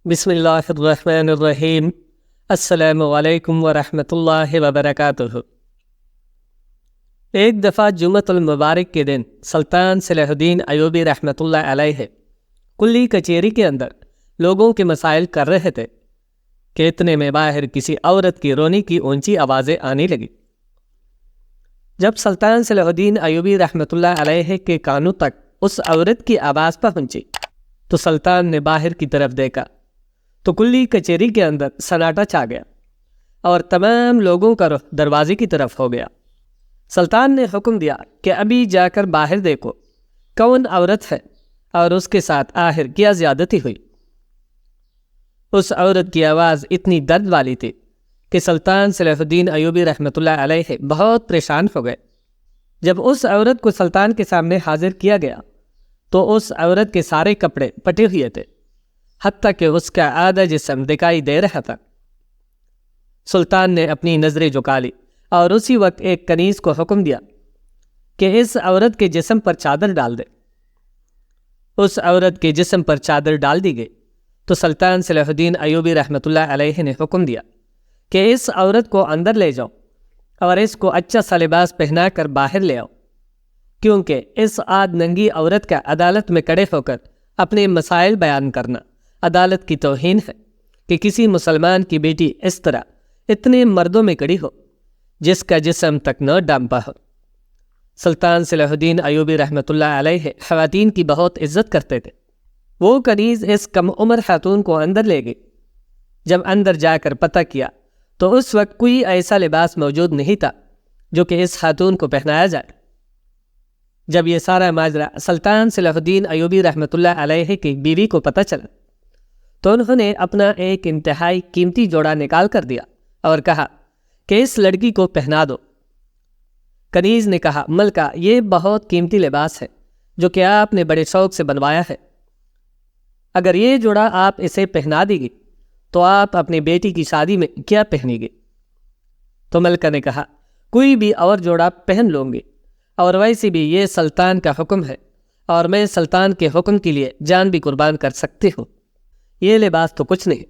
بسم اللہ الرحمن الرحیم۔ السلام علیکم ورحمۃ اللہ وبرکاتہ۔ ایک دفعہ جمعۃ المبارک کے دن سلطان صلاح الدین ایوبی رحمۃ اللہ علیہ کلی کچہری کے اندر لوگوں کے مسائل کر رہے تھے کہ اتنے میں باہر کسی عورت کی رونے کی اونچی آوازیں آنے لگی۔ جب سلطان صلاح الدین ایوبی رحمۃ اللہ علیہ کے کانوں تک اس عورت کی آواز پہنچی تو سلطان نے باہر کی طرف دیکھا تو کلی کچہری کے اندر سناٹا چھا گیا اور تمام لوگوں کا رخ دروازے کی طرف ہو گیا۔ سلطان نے حکم دیا کہ ابھی جا کر باہر دیکھو کون عورت ہے اور اس کے ساتھ آخر کیا زیادتی ہوئی۔ اس عورت کی آواز اتنی درد والی تھی کہ سلطان صلاح الدین ایوبی رحمۃ اللہ علیہ بہت پریشان ہو گئے۔ جب اس عورت کو سلطان کے سامنے حاضر کیا گیا تو اس عورت کے سارے کپڑے پٹے ہوئے تھے، حتیٰ کہ اس کا آدھا جسم دکھائی دے رہا تھا۔ سلطان نے اپنی نظریں جھکا لی اور اسی وقت ایک کنیز کو حکم دیا کہ اس عورت کے جسم پر چادر ڈال دے۔ اس عورت کے جسم پر چادر ڈال دی گئی تو سلطان صلاح الدین ایوبی رحمۃ اللہ علیہ نے حکم دیا کہ اس عورت کو اندر لے جاؤ اور اس کو اچھا سا لباس پہنا کر باہر لے آؤ، کیونکہ اس آدھ ننگی عورت کا عدالت میں کھڑے ہو کر اپنے مسائل بیان کرنا عدالت کی توہین ہے کہ کسی مسلمان کی بیٹی اس طرح اتنے مردوں میں کھڑی ہو جس کا جسم تک نہ ڈانپا ہو۔ سلطان صلاح الدین ایوبی رحمۃ اللہ علیہ خواتین کی بہت عزت کرتے تھے۔ وہ کنیز اس کم عمر خاتون کو اندر لے گئی۔ جب اندر جا کر پتہ کیا تو اس وقت کوئی ایسا لباس موجود نہیں تھا جو کہ اس خاتون کو پہنایا جائے۔ جب یہ سارا ماجرا سلطان صلاح الدین ایوبی رحمۃ اللہ علیہ کی بیوی کو پتہ چلا تو انہوں نے اپنا ایک انتہائی قیمتی جوڑا نکال کر دیا اور کہا کہ اس لڑکی کو پہنا دو۔ کنیز نے کہا، ملکہ، یہ بہت قیمتی لباس ہے جو کہ آپ نے بڑے شوق سے بنوایا ہے، اگر یہ جوڑا آپ اسے پہنا دی گی تو آپ اپنی بیٹی کی شادی میں کیا پہنیں گے؟ تو ملکہ نے کہا، کوئی بھی اور جوڑا پہن لوں گی، اور ویسے بھی یہ سلطان کا حکم ہے اور میں سلطان کے حکم کے لیے جان بھی قربان کر سکتی ہوں، یہ لباس تو کچھ نہیں۔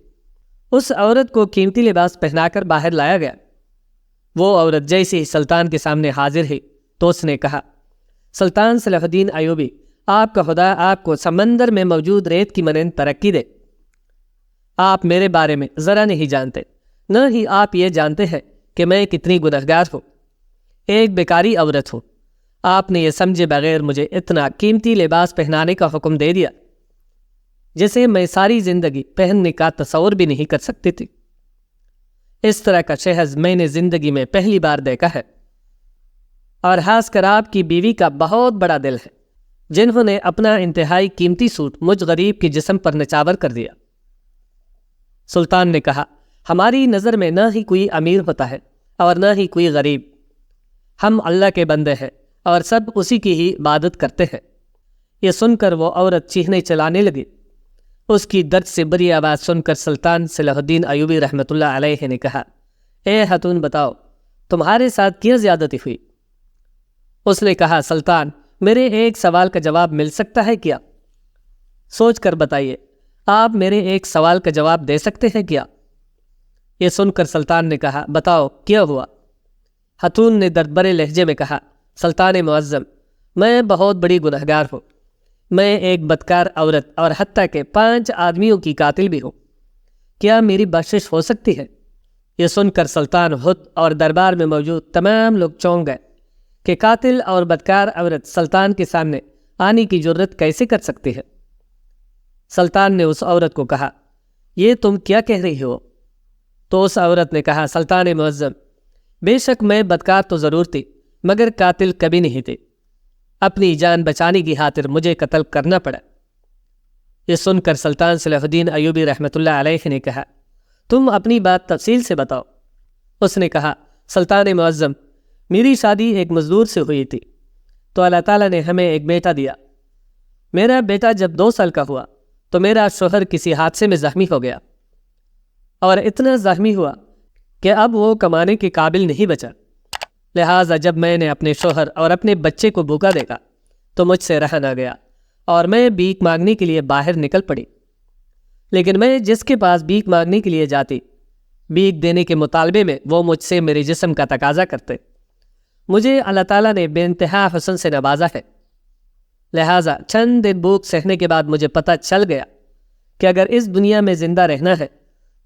اس عورت کو قیمتی لباس پہنا کر باہر لایا گیا۔ وہ عورت جیسے ہی سلطان کے سامنے حاضر ہوئی تو اس نے کہا، سلطان صلاح الدین ایوبی، آپ کا خدا آپ کو سمندر میں موجود ریت کی مانند ترقی دے۔ آپ میرے بارے میں ذرا نہیں جانتے، نہ ہی آپ یہ جانتے ہیں کہ میں کتنی گنہگار ہوں، ایک بیکاری عورت ہوں۔ آپ نے یہ سمجھے بغیر مجھے اتنا قیمتی لباس پہنانے کا حکم دے دیا جسے میں ساری زندگی پہننے کا تصور بھی نہیں کر سکتی تھی۔ اس طرح کا شہز میں نے زندگی میں پہلی بار دیکھا ہے، اور خاص کر آپ کی بیوی کا بہت بڑا دل ہے جنہوں نے اپنا انتہائی قیمتی سوٹ مجھ غریب کے جسم پر نچاور کر دیا۔ سلطان نے کہا، ہماری نظر میں نہ ہی کوئی امیر ہوتا ہے اور نہ ہی کوئی غریب، ہم اللہ کے بندے ہیں اور سب اسی کی ہی عبادت کرتے ہیں۔ یہ سن کر وہ عورت چیخنے چلانے لگی۔ اس کی درد سے بری آواز سن کر سلطان صلاح الدین ایوبی رحمۃ اللہ علیہ نے کہا، اے خاتون، بتاؤ تمہارے ساتھ کیا زیادتی ہوئی؟ اس نے کہا، سلطان، میرے ایک سوال کا جواب مل سکتا ہے کیا؟ سوچ کر بتائیے، آپ میرے ایک سوال کا جواب دے سکتے ہیں کیا؟ یہ سن کر سلطان نے کہا، بتاؤ کیا ہوا؟ خاتون نے درد بھرے لہجے میں کہا، سلطان معظم، میں بہت بڑی گنہگار ہوں، میں ایک بدکار عورت اور حتیٰ کہ 5 آدمیوں کی قاتل بھی ہوں، کیا میری بخشش ہو سکتی ہے؟ یہ سن کر سلطان خود اور دربار میں موجود تمام لوگ چونک گئے کہ قاتل اور بدکار عورت سلطان کے سامنے آنے کی جرت کیسے کر سکتی ہے؟ سلطان نے اس عورت کو کہا، یہ تم کیا کہہ رہی ہو؟ تو اس عورت نے کہا، سلطان معظم، بے شک میں بدکار تو ضرور تھی مگر قاتل کبھی نہیں تھی، اپنی جان بچانے کی خاطر مجھے قتل کرنا پڑا۔ یہ سن کر سلطان صلاح الدین ایوبی رحمۃ اللہ علیہ نے کہا، تم اپنی بات تفصیل سے بتاؤ۔ اس نے کہا، سلطان معظم، میری شادی ایک مزدور سے ہوئی تھی تو اللہ تعالیٰ نے ہمیں ایک بیٹا دیا۔ میرا بیٹا جب 2 سال کا ہوا تو میرا شوہر کسی حادثے میں زخمی ہو گیا اور اتنا زخمی ہوا کہ اب وہ کمانے کے قابل نہیں بچا، لہٰذا جب میں نے اپنے شوہر اور اپنے بچے کو بھوکا دیکھا تو مجھ سے رہا نہ گیا اور میں بھیک مانگنے کے لیے باہر نکل پڑی۔ لیکن میں جس کے پاس بھیک مانگنے کے لیے جاتی، بھیک دینے کے مطالبے میں وہ مجھ سے میرے جسم کا تقاضا کرتے۔ مجھے اللہ تعالیٰ نے بے انتہا حسن سے نوازا ہے، لہٰذا چند دن بھوک سہنے کے بعد مجھے پتہ چل گیا کہ اگر اس دنیا میں زندہ رہنا ہے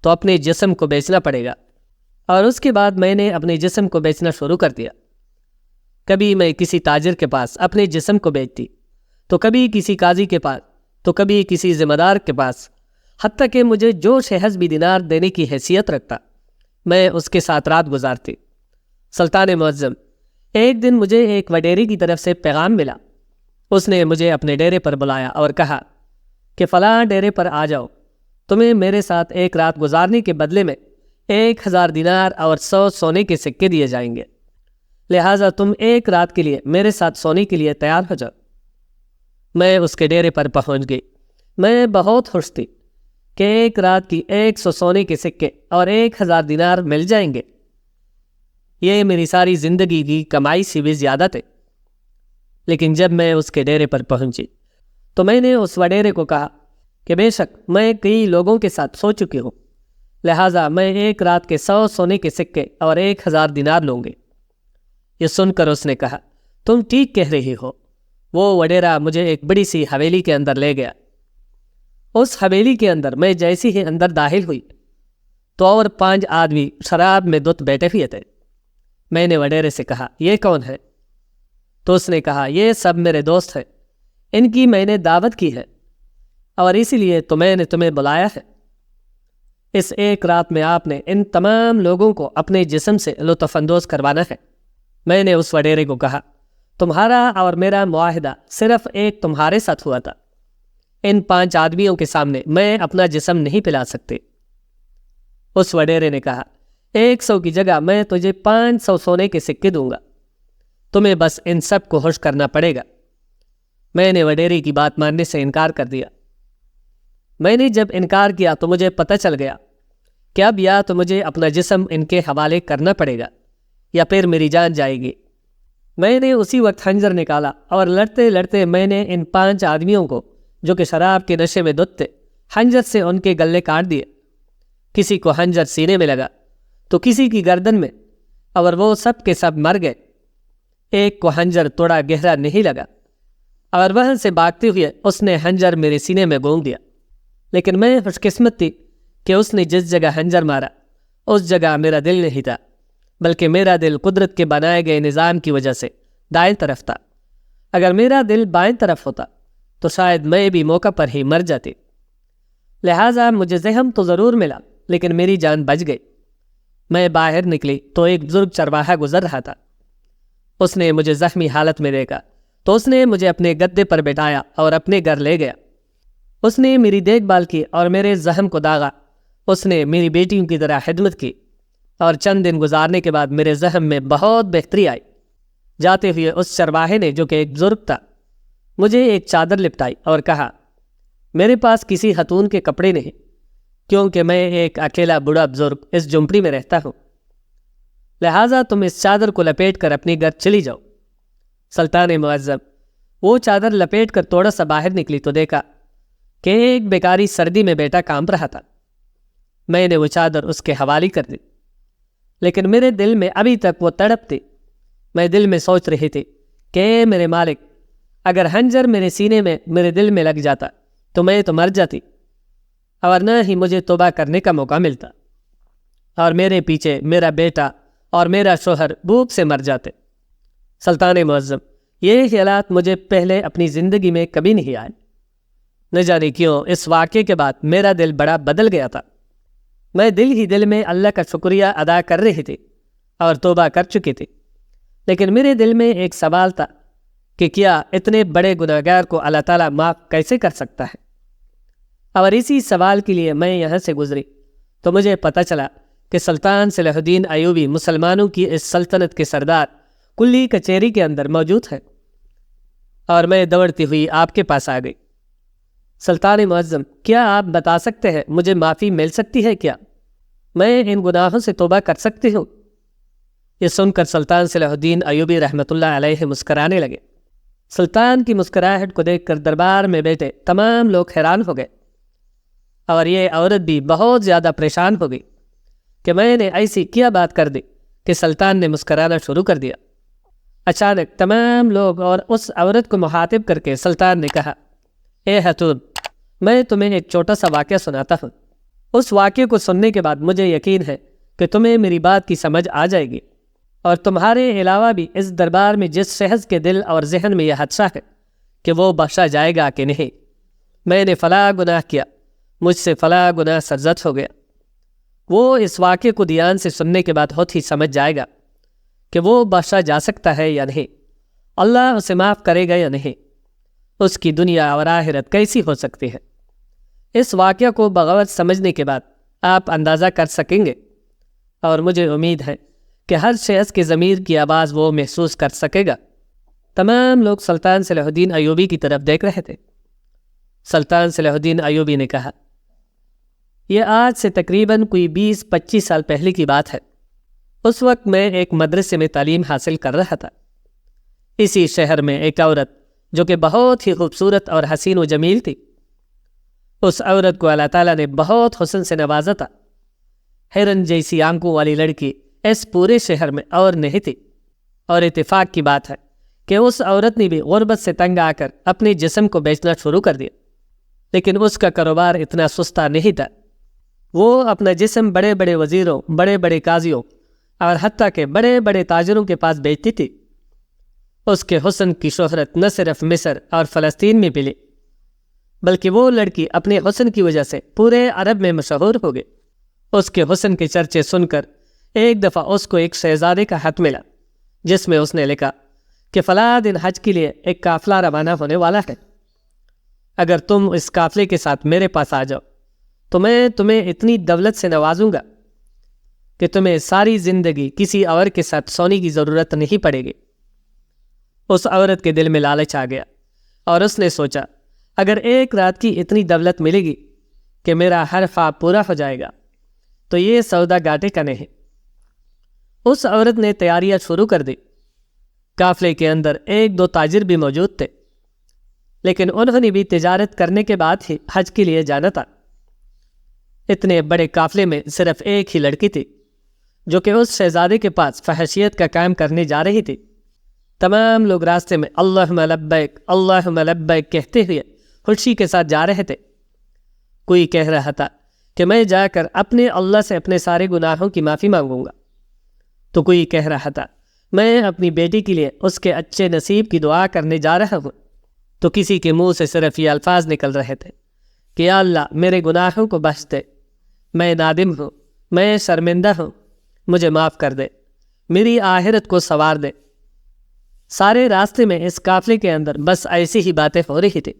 تو اپنے جسم کو بیچنا پڑے گا، اور اس کے بعد میں نے اپنے جسم کو بیچنا شروع کر دیا۔ کبھی میں کسی تاجر کے پاس اپنے جسم کو بیچتی، تو کبھی کسی قاضی کے پاس، تو کبھی کسی ذمہ دار کے پاس، حتیٰ کہ مجھے جو شہز بھی دینار دینے کی حیثیت رکھتا میں اس کے ساتھ رات گزارتی۔ سلطان معظم، ایک دن مجھے ایک وڈیرے کی طرف سے پیغام ملا۔ اس نے مجھے اپنے ڈیرے پر بلایا اور کہا کہ فلاں ڈیرے پر آ جاؤ، تمہیں میرے ساتھ ایک رات گزارنے کے بدلے میں 1000 دینار اور 100 سونے کے سکے دیے جائیں گے، لہٰذا تم ایک رات کے لیے میرے ساتھ سونے کے لیے تیار ہو جاؤ۔ میں اس کے ڈیرے پر پہنچ گئی۔ میں بہت خوش تھی کہ ایک رات کی 100 سونے کے سکے اور 1000 دینار مل جائیں گے۔ یہ میری ساری زندگی کی کمائی سے بھی زیادہ تھے۔ لیکن جب میں اس کے ڈیرے پر پہنچی تو میں نے اس وڈیرے کو کہا کہ بے شک میں کئی لوگوں کے ساتھ سو چکی ہوں، لہٰذا میں ایک رات کے 100 سونے کے سکے اور 1000 دینار لوں گی۔ یہ سن کر اس نے کہا، تم ٹھیک کہہ رہی ہو۔ وہ وڈیرا مجھے ایک بڑی سی حویلی کے اندر لے گیا۔ اس حویلی کے اندر میں جیسی ہی اندر داخل ہوئی تو اور 5 آدمی شراب میں دھت بیٹھے ہوئے تھے۔ میں نے وڈیرے سے کہا، یہ کون ہے؟ تو اس نے کہا، یہ سب میرے دوست ہیں، ان کی میں نے دعوت کی ہے اور اسی لیے تو میں نے تمہیں بلایا ہے۔ اس ایک رات میں آپ نے ان تمام لوگوں کو اپنے جسم سے لطف اندوز کروانا ہے۔ میں نے اس وڈیرے کو کہا، تمہارا اور میرا معاہدہ صرف ایک تمہارے ساتھ ہوا تھا، ان 5 آدمیوں کے سامنے میں اپنا جسم نہیں پلا سکتے۔ اس وڈیرے نے کہا، 100 کی جگہ میں تجھے 500 سونے کے سکے دوں گا، تمہیں بس ان سب کو خوش کرنا پڑے گا۔ میں نے وڈیرے کی بات ماننے سے انکار کر دیا۔ میں نے جب انکار کیا تو مجھے پتہ چل گیا کہ اب یا تو مجھے اپنا جسم ان کے حوالے کرنا پڑے گا یا پھر میری جان جائے گی۔ میں نے اسی وقت خنجر نکالا اور لڑتے لڑتے میں نے ان 5 آدمیوں کو جو کہ شراب کے نشے میں دھت تھے، خنجر سے ان کے گلے کاٹ دیے۔ کسی کو خنجر سینے میں لگا تو کسی کی گردن میں، اور وہ سب کے سب مر گئے۔ ایک کو خنجر تھوڑا گہرا نہیں لگا اور وہاں سے بھاگتے ہوئے اس نے خنجر میرے سینے میں گھوم دیا، لیکن میں خوش قسمت تھی کہ اس نے جس جگہ خنجر مارا اس جگہ میرا دل نہیں تھا، بلکہ میرا دل قدرت کے بنائے گئے نظام کی وجہ سے دائیں طرف تھا۔ اگر میرا دل بائیں طرف ہوتا تو شاید میں بھی موقع پر ہی مر جاتی۔ لہٰذا مجھے زخم تو ضرور ملا لیکن میری جان بچ گئی۔ میں باہر نکلی تو ایک بزرگ چرواہا گزر رہا تھا۔ اس نے مجھے زخمی حالت میں دیکھا تو اس نے مجھے اپنے گدے پر بٹھایا اور اپنے گھر لے گیا۔ اس نے میری دیکھ بھال کی اور میرے زخم کو داغا۔ اس نے میری بیٹیوں کی طرح خدمت کی اور چند دن گزارنے کے بعد میرے زخم میں بہت بہتری آئی۔ جاتے ہوئے اس چرواہے نے، جو کہ ایک بزرگ تھا، مجھے ایک چادر لپٹائی اور کہا، میرے پاس کسی خاتون کے کپڑے نہیں، کیونکہ میں ایک اکیلا بوڑھا بزرگ اس جھونپڑی میں رہتا ہوں، لہٰذا تم اس چادر کو لپیٹ کر اپنے گھر چلی جاؤ۔ سلطان معظم، وہ چادر لپیٹ کر تھوڑا سا باہر نکلی تو دیکھا کہ ایک بیکاری سردی میں بیٹا کانپ رہا تھا۔ میں نے وہ چادر اس کے حوالے کر دی، لیکن میرے دل میں ابھی تک وہ تڑپ تھی۔ میں دل میں سوچ رہی تھی کہ اے میرے مالک، اگر خنجر میرے سینے میں میرے دل میں لگ جاتا تو میں تو مر جاتی، اور نہ ہی مجھے توبہ کرنے کا موقع ملتا، اور میرے پیچھے میرا بیٹا اور میرا شوہر بھوک سے مر جاتے۔ سلطان معظم، یہ خیالات مجھے پہلے اپنی زندگی میں کبھی نہیں آئے۔ نہ جانے کیوں اس واقعے کے بعد میرا دل بڑا بدل گیا تھا۔ میں دل ہی دل میں اللہ کا شکریہ ادا کر رہی تھی اور توبہ کر چکی تھی، لیکن میرے دل میں ایک سوال تھا کہ کیا اتنے بڑے گناہگار کو اللہ تعالیٰ معاف کیسے کر سکتا ہے؟ اور اسی سوال کے لیے میں یہاں سے گزری تو مجھے پتہ چلا کہ سلطان صلاح الدین ایوبی مسلمانوں کی اس سلطنت کے سردار کلی کچہری کے اندر موجود ہے، اور میں دوڑتی ہوئی آپ کے پاس آ گئی۔ سلطان معظم، کیا آپ بتا سکتے ہیں مجھے معافی مل سکتی ہے کیا؟ میں ان گناہوں سے توبہ کر سکتی ہوں؟ یہ سن کر سلطان صلاح الدین ایوبی رحمۃ اللہ علیہ مسکرانے لگے۔ سلطان کی مسکراہٹ کو دیکھ کر دربار میں بیٹھے تمام لوگ حیران ہو گئے اور یہ عورت بھی بہت زیادہ پریشان ہو گئی کہ میں نے ایسی کیا بات کر دی کہ سلطان نے مسکرانا شروع کر دیا۔ اچانک تمام لوگ اور اس عورت کو مخاطب کر کے سلطان نے کہا، اے خاتون، میں تمہیں ایک چھوٹا سا واقعہ سناتا ہوں۔ اس واقعے کو سننے کے بعد مجھے یقین ہے کہ تمہیں میری بات کی سمجھ آ جائے گی، اور تمہارے علاوہ بھی اس دربار میں جس شخص کے دل اور ذہن میں یہ خدشہ ہے کہ وہ بخشا جائے گا کہ نہیں، میں نے فلاں گناہ کیا، مجھ سے فلاں گناہ سرزد ہو گیا، وہ اس واقعے کو دھیان سے سننے کے بعد خود ہی سمجھ جائے گا کہ وہ بخشا جا سکتا ہے یا نہیں، اللہ اسے معاف کرے گا یا نہیں، اس کی دنیا اور آخرت کیسی ہو سکتی ہے۔ اس واقعہ کو بغور سمجھنے کے بعد آپ اندازہ کر سکیں گے، اور مجھے امید ہے کہ ہر شخص کی ضمیر کی آواز وہ محسوس کر سکے گا۔ تمام لوگ سلطان صلاح الدین ایوبی کی طرف دیکھ رہے تھے۔ سلطان صلاح الدین ایوبی نے کہا، یہ آج سے تقریباً کوئی 20-25 سال پہلے کی بات ہے۔ اس وقت میں ایک مدرسے میں تعلیم حاصل کر رہا تھا۔ اسی شہر میں ایک عورت جو کہ بہت ہی خوبصورت اور حسین و جمیل تھی، اس عورت کو اللہ تعالیٰ نے بہت حسن سے نوازا تھا۔ ہرن جیسی آنکھوں والی لڑکی اس پورے شہر میں اور نہیں تھی، اور اتفاق کی بات ہے کہ اس عورت نے بھی غربت سے تنگ آ کر اپنے جسم کو بیچنا شروع کر دیا، لیکن اس کا کاروبار اتنا سستا نہیں تھا۔ وہ اپنا جسم بڑے بڑے وزیروں، بڑے بڑے قاضیوں اور حتیٰ کہ بڑے بڑے تاجروں کے پاس بیچتی تھی۔ اس کے حسن کی شہرت نہ صرف مصر اور فلسطین میں ملی، بلکہ وہ لڑکی اپنے حسن کی وجہ سے پورے عرب میں مشہور ہو گئی۔ اس کے حسن کے چرچے سن کر ایک دفعہ اس کو ایک شہزادے کا خط ملا، جس میں اس نے لکھا کہ فلاں دن حج کے لیے ایک قافلہ روانہ ہونے والا ہے، اگر تم اس قافلے کے ساتھ میرے پاس آ جاؤ تو میں تمہیں اتنی دولت سے نوازوں گا کہ تمہیں ساری زندگی کسی اور کے ساتھ سونے کی ضرورت نہیں پڑے گی۔ اس عورت کے دل میں لالچ آ گیا، اور اس نے سوچا اگر ایک رات کی اتنی دولت ملے گی کہ میرا ہر خواب پورا ہو جائے گا تو یہ سودا گھاٹے کا نہیں۔ اس عورت نے تیاریاں شروع کر دی۔ قافلے کے اندر 1-2 تاجر بھی موجود تھے، لیکن انہوں نے بھی تجارت کرنے کے بعد ہی حج کے لیے جانا تھا۔ اتنے بڑے قافلے میں صرف ایک ہی لڑکی تھی جو کہ اس شہزادے کے پاس فحشیت کا کام کرنے جا رہی تھی۔ تمام لوگ راستے میں اللہم لبیک اللہم لبیک کہتے ہوئے خوشی کے ساتھ جا رہے تھے۔ کوئی کہہ رہا تھا کہ میں جا کر اپنے اللہ سے اپنے سارے گناہوں کی معافی مانگوں گا، تو کوئی کہہ رہا تھا میں اپنی بیٹی کے لیے اس کے اچھے نصیب کی دعا کرنے جا رہا ہوں، تو کسی کے منہ سے صرف یہ الفاظ نکل رہے تھے کہ یا اللہ میرے گناہوں کو بخش دے، میں نادم ہوں، میں شرمندہ ہوں، مجھے معاف کر دے، میری آخرت کو سنوار دے۔ سارے راستے میں اس قافلے کے اندر بس ایسی ہی باتیں ہو رہی تھی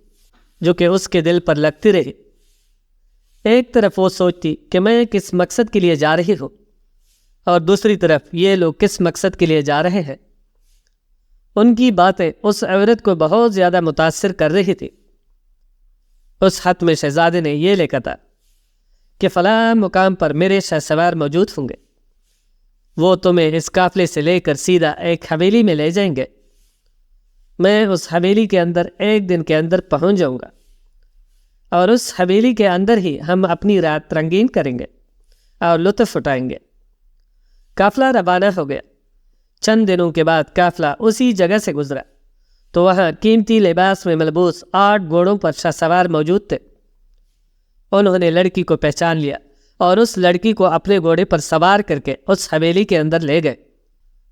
جو کہ اس کے دل پر لگتی رہی۔ ایک طرف وہ سوچتی کہ میں کس مقصد کے لیے جا رہی ہوں، اور دوسری طرف یہ لوگ کس مقصد کے لیے جا رہے ہیں۔ ان کی باتیں اس عورت کو بہت زیادہ متاثر کر رہی تھی۔ اس خط میں شہزادے نے یہ لکھا تھا کہ فلاں مقام پر میرے شہسوار موجود ہوں گے، وہ تمہیں اس قافلے سے لے کر سیدھا ایک حویلی میں لے جائیں گے، میں اس حویلی کے اندر 1 دن کے اندر پہنچ جاؤں گا، اور اس حویلی کے اندر ہی ہم اپنی رات رنگین کریں گے اور لطف اٹھائیں گے۔ قافلہ روانہ ہو گیا۔ چند دنوں کے بعد قافلہ اسی جگہ سے گزرا تو وہاں قیمتی لباس میں ملبوس 8 گھوڑوں پر شہسوار موجود تھے۔ انہوں نے لڑکی کو پہچان لیا اور اس لڑکی کو اپنے گھوڑے پر سوار کر کے اس حویلی کے اندر لے گئے۔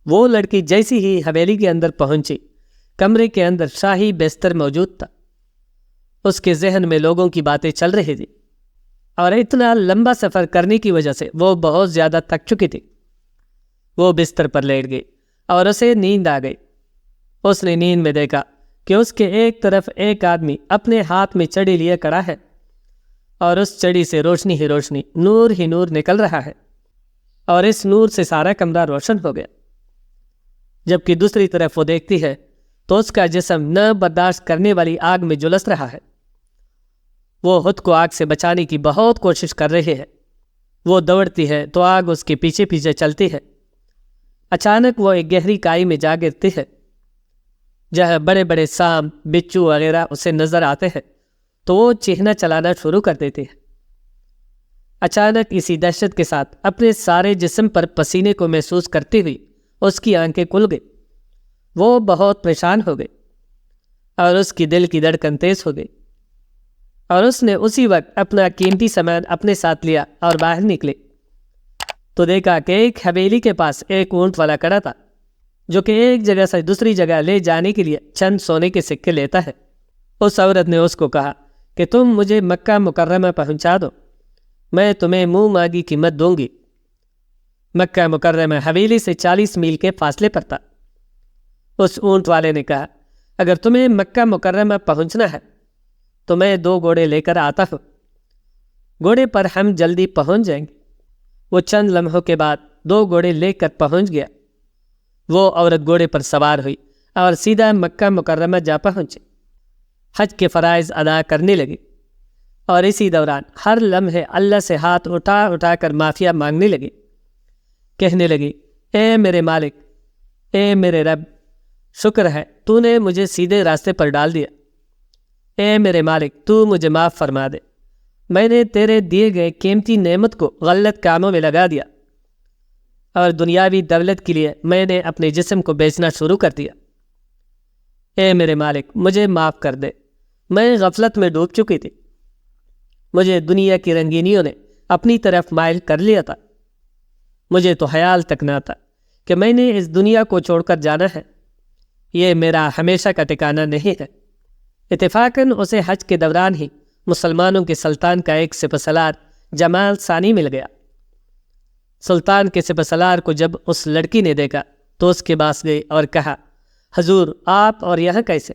وہ لڑکی جیسی ہی حویلی کے اندر پہنچی، کمرے کے اندر شاہی بستر موجود تھا۔ اس کے ذہن میں لوگوں کی باتیں چل رہی تھی، اور اتنا لمبا سفر کرنے کی وجہ سے وہ بہت زیادہ تھک چکی تھی۔ وہ بستر پر لیٹ گئی اور اسے نیند آ گئی۔ اس نے نیند میں دیکھا کہ اس کے ایک طرف ایک آدمی اپنے ہاتھ میں چڑی لیے کھڑا ہے، اور اس چڑی سے روشنی ہی روشنی، نور ہی نور نکل رہا ہے، اور اس نور سے سارا کمرہ روشن ہو گیا۔ جبکہ دوسری طرف وہ دیکھتی ہے تو اس کا جسم نہ برداشت کرنے والی آگ میں جلس رہا ہے۔ وہ خود کو آگ سے بچانے کی بہت کوشش کر رہی ہے۔ وہ دوڑتی ہے تو آگ اس کے پیچھے پیچھے چلتی ہے۔ اچانک وہ ایک گہری کائی میں جا گرتی ہے، جہاں بڑے بڑے سانپ، بچھو وغیرہ اسے نظر آتے ہیں، تو وہ چیخنا چلانا شروع کر دیتی ہے۔ اچانک اسی دہشت کے ساتھ اپنے سارے جسم پر پسینے کو محسوس کرتی ہوئی اس کی آنکھیں کھل گئی۔ وہ بہت پریشان ہو گئی اور اس کی دل کی دھڑکن تیز ہو گئی، اور اس نے اسی وقت اپنا قیمتی سامان اپنے ساتھ لیا اور باہر نکلے تو دیکھا کہ ایک حویلی کے پاس ایک اونٹ والا کھڑا تھا، جو کہ ایک جگہ سے دوسری جگہ لے جانے کے لیے چند سونے کے سکے لیتا ہے۔ اس عورت نے اس کو کہا کہ تم مجھے مکہ مکرمہ پہنچا دو، میں تمہیں منہ مانگی قیمت دوں گی۔ مکہ مکرمہ حویلی سے 40 میل کے فاصلے پر تھا۔ اس اونٹ والے نے کہا، اگر تمہیں مکہ مکرمہ پہنچنا ہے تو میں 2 گھوڑے لے کر آتا ہوں، گھوڑے پر ہم جلدی پہنچ جائیں گے۔ وہ چند لمحوں کے بعد 2 گھوڑے لے کر پہنچ گیا۔ وہ عورت گھوڑے پر سوار ہوئی اور سیدھا مکہ مکرمہ جا پہنچی، حج کے فرائض ادا کرنے لگی، اور اسی دوران ہر لمحے اللہ سے ہاتھ اٹھا اٹھا کر معافیا مانگنے لگی، کہنے لگی، اے میرے مالک، اے میرے رب، شکر ہے تو نے مجھے سیدھے راستے پر ڈال دیا۔ اے میرے مالک، تو مجھے معاف فرما دے، میں نے تیرے دیے گئے قیمتی نعمت کو غلط کاموں میں لگا دیا، اور دنیاوی دولت کے لیے میں نے اپنے جسم کو بیچنا شروع کر دیا۔ اے میرے مالک، مجھے معاف کر دے، میں غفلت میں ڈوب چکی تھی، مجھے دنیا کی رنگینیوں نے اپنی طرف مائل کر لیا تھا، مجھے تو خیال تک نہ تھا کہ میں نے اس دنیا کو چھوڑ کر جانا ہے، یہ میرا ہمیشہ کا ٹھکانہ نہیں ہے۔ اتفاقاً اسے حج کے دوران ہی مسلمانوں کے سلطان کا ایک سپہ سالار جمال ثانی مل گیا۔ سلطان کے سپہ سالار کو جب اس لڑکی نے دیکھا تو اس کے پاس گئی اور کہا، حضور، آپ اور یہاں کیسے؟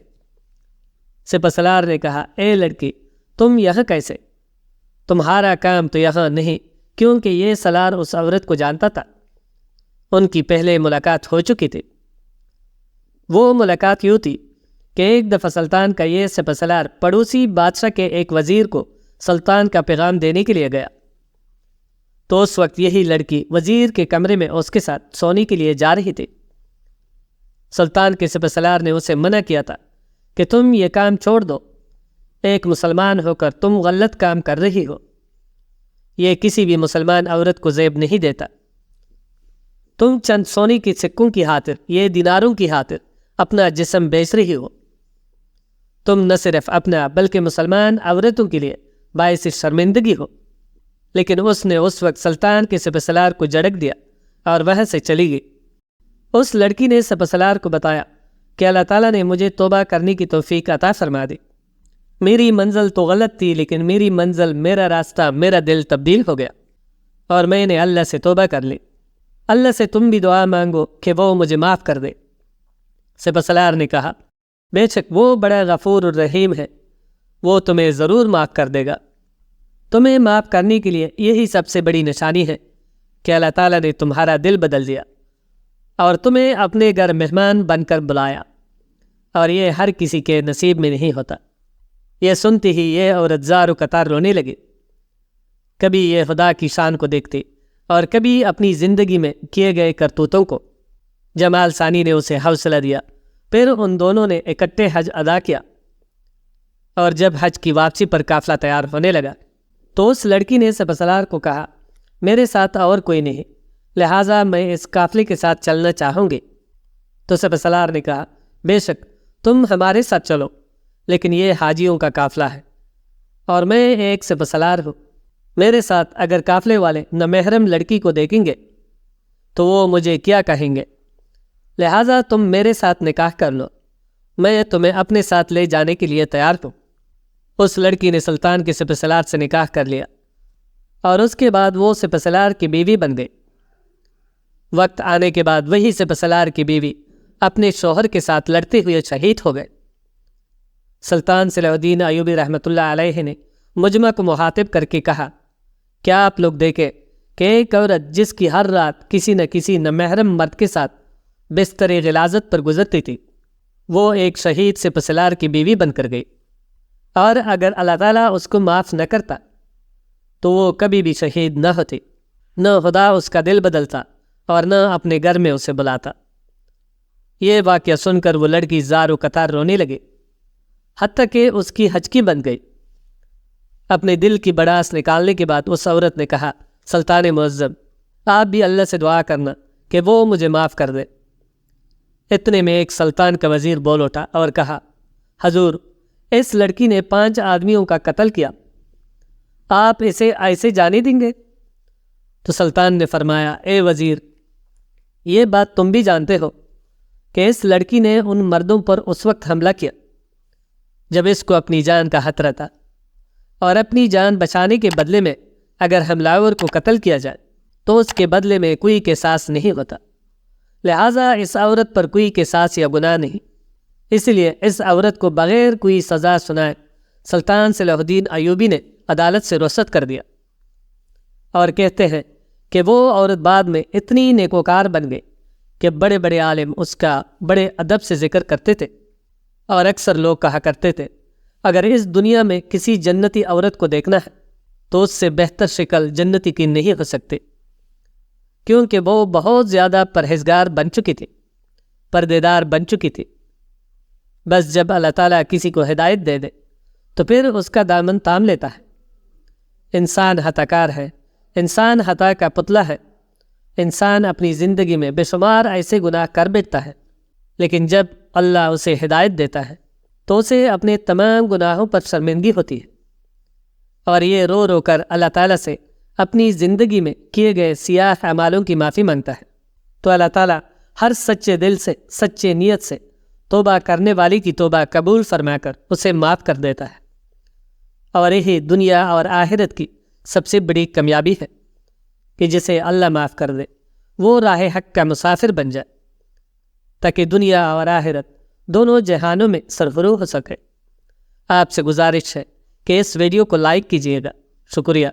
سپہ سالار نے کہا، اے لڑکی، تم یہاں کیسے؟ تمہارا کام تو یہاں نہیں، کیونکہ یہ سالار اس عورت کو جانتا تھا، ان کی پہلے ملاقات ہو چکی تھی۔ وہ ملاقات یوں تھی کہ ایک دفعہ سلطان کا یہ سپہ سالار پڑوسی بادشاہ کے ایک وزیر کو سلطان کا پیغام دینے کے لیے گیا، تو اس وقت یہی لڑکی وزیر کے کمرے میں اس کے ساتھ سونے کے لیے جا رہی تھی۔ سلطان کے سپہ سالار نے اسے منع کیا تھا کہ تم یہ کام چھوڑ دو، ایک مسلمان ہو کر تم غلط کام کر رہی ہو، یہ کسی بھی مسلمان عورت کو زیب نہیں دیتا، تم چند سونے کے سکوں کی خاطر، یہ دیناروں کی خاطر اپنا جسم بیچ رہی ہو، تم نہ صرف اپنا بلکہ مسلمان عورتوں کے لیے باعث شرمندگی ہو۔ لیکن اس نے اس وقت سلطان کے سپہ سالار کو جھڑک دیا اور وہاں سے چلی گئی۔ اس لڑکی نے سپہ سالار کو بتایا کہ اللہ تعالیٰ نے مجھے توبہ کرنے کی توفیق عطا فرما دی، میری منزل تو غلط تھی، لیکن میری منزل، میرا راستہ، میرا دل تبدیل ہو گیا، اور میں نے اللہ سے توبہ کر لی۔ اللہ سے تم بھی دعا مانگو کہ وہ مجھے معاف کر دے۔ سپہ سالار نے کہا، بے شک وہ بڑا غفور الرحیم ہے، وہ تمہیں ضرور معاف کر دے گا۔ تمہیں معاف کرنے کے لیے یہی سب سے بڑی نشانی ہے کہ اللہ تعالیٰ نے تمہارا دل بدل دیا اور تمہیں اپنے گھر مہمان بن کر بلایا، اور یہ ہر کسی کے نصیب میں نہیں ہوتا۔ یہ سنتے ہی یہ عورت زار و قطار رونے لگی، کبھی یہ خدا کی شان کو دیکھتی اور کبھی اپنی زندگی میں کیے گئے کرتوتوں کو۔ جمال ثانی نے اسے حوصلہ دیا، پھر ان دونوں نے اکٹھے حج ادا کیا، اور جب حج کی واپسی پر قافلہ تیار ہونے لگا تو اس لڑکی نے سپہ سالار کو کہا، میرے ساتھ اور کوئی نہیں، لہٰذا میں اس قافلے کے ساتھ چلنا چاہوں گی۔ تو سپہ سالار نے کہا، بے شک تم ہمارے ساتھ چلو، لیکن یہ حاجیوں کا قافلہ ہے اور میں ایک سپہ سالار ہوں، میرے ساتھ اگر قافلے والے نامحرم لڑکی کو دیکھیں گے تو وہ مجھے کیا کہیں گے، لہٰذا تم میرے ساتھ نکاح کر لو، میں تمہیں اپنے ساتھ لے جانے کے لیے تیار ہوں۔ اس لڑکی نے سلطان کے سپہ سالار سے نکاح کر لیا، اور اس کے بعد وہ سپہ سالار کی بیوی بن گئی۔ وقت آنے کے بعد وہی سپہ سالار کی بیوی اپنے شوہر کے ساتھ لڑتے ہوئے شہید ہو گئے۔ سلطان صلاح الدین ایوبی رحمۃ اللہ علیہ نے مجمع کو مخاطب کر کے کہا، کیا آپ لوگ دیکھیں کہ ایک عورت جس کی ہر رات کسی نہ کسی نامحرم مرد کے ساتھ بستر غلاظت پر گزرتی تھی، وہ ایک شہید سپہ سالار کی بیوی بن کر گئی، اور اگر اللہ تعالیٰ اس کو معاف نہ کرتا تو وہ کبھی بھی شہید نہ ہوتی، نہ خدا اس کا دل بدلتا اور نہ اپنے گھر میں اسے بلاتا۔ یہ واقعہ سن کر وہ لڑکی زار و قطار رونے لگی، حتیٰ کہ اس کی ہچکی بن گئی۔ اپنے دل کی بڑاس نکالنے کے بعد اس عورت نے کہا، سلطان معظم، آپ بھی اللہ سے دعا کرنا کہ وہ مجھے معاف کر دے۔ اتنے میں ایک سلطان کا وزیر بول اٹھا اور کہا، حضور، اس لڑکی نے 5 آدمیوں کا قتل کیا، آپ اسے ایسے جانے دیں گے؟ تو سلطان نے فرمایا، اے وزیر، یہ بات تم بھی جانتے ہو کہ اس لڑکی نے ان مردوں پر اس وقت حملہ کیا جب اس کو اپنی جان کا خطرہ تھا، اور اپنی جان بچانے کے بدلے میں اگر حملہ کو قتل کیا جائے تو اس کے بدلے میں کوئی قصاص نہیں ہوتا، لہٰذا اس عورت پر کوئی قصاص یا گناہ نہیں، اس لیے اس عورت کو بغیر کوئی سزا سنائے سلطان صلاح الدین ایوبی نے عدالت سے رخصت کر دیا۔ اور کہتے ہیں کہ وہ عورت بعد میں اتنی نیکوکار بن گئی کہ بڑے بڑے عالم اس کا بڑے ادب سے ذکر کرتے تھے، اور اکثر لوگ کہا کرتے تھے، اگر اس دنیا میں کسی جنتی عورت کو دیکھنا ہے تو اس سے بہتر شکل جنتی کی نہیں ہو سکتی، کیونکہ وہ بہت زیادہ پرہیزگار بن چکی تھی، پردیدار بن چکی تھی۔ بس جب اللہ تعالیٰ کسی کو ہدایت دے دے تو پھر اس کا دامن تام لیتا ہے۔ انسان خطا کار ہے، انسان خطا کا پتلا ہے، انسان اپنی زندگی میں بے شمار ایسے گناہ کر بیٹھتا ہے، لیکن جب اللہ اسے ہدایت دیتا ہے تو اسے اپنے تمام گناہوں پر شرمندگی ہوتی ہے، اور یہ رو رو کر اللہ تعالیٰ سے اپنی زندگی میں کیے گئے سیاہ اعمالوں کی معافی مانگتا ہے، تو اللہ تعالیٰ ہر سچے دل سے، سچے نیت سے توبہ کرنے والی کی توبہ قبول فرما کر اسے معاف کر دیتا ہے۔ اور یہی دنیا اور آخرت کی سب سے بڑی کامیابی ہے کہ جسے اللہ معاف کر دے وہ راہ حق کا مسافر بن جائے، تاکہ دنیا اور آخرت دونوں جہانوں میں سرفراز ہو سکے۔ آپ سے گزارش ہے کہ اس ویڈیو کو لائک کیجیے گا۔ شکریہ۔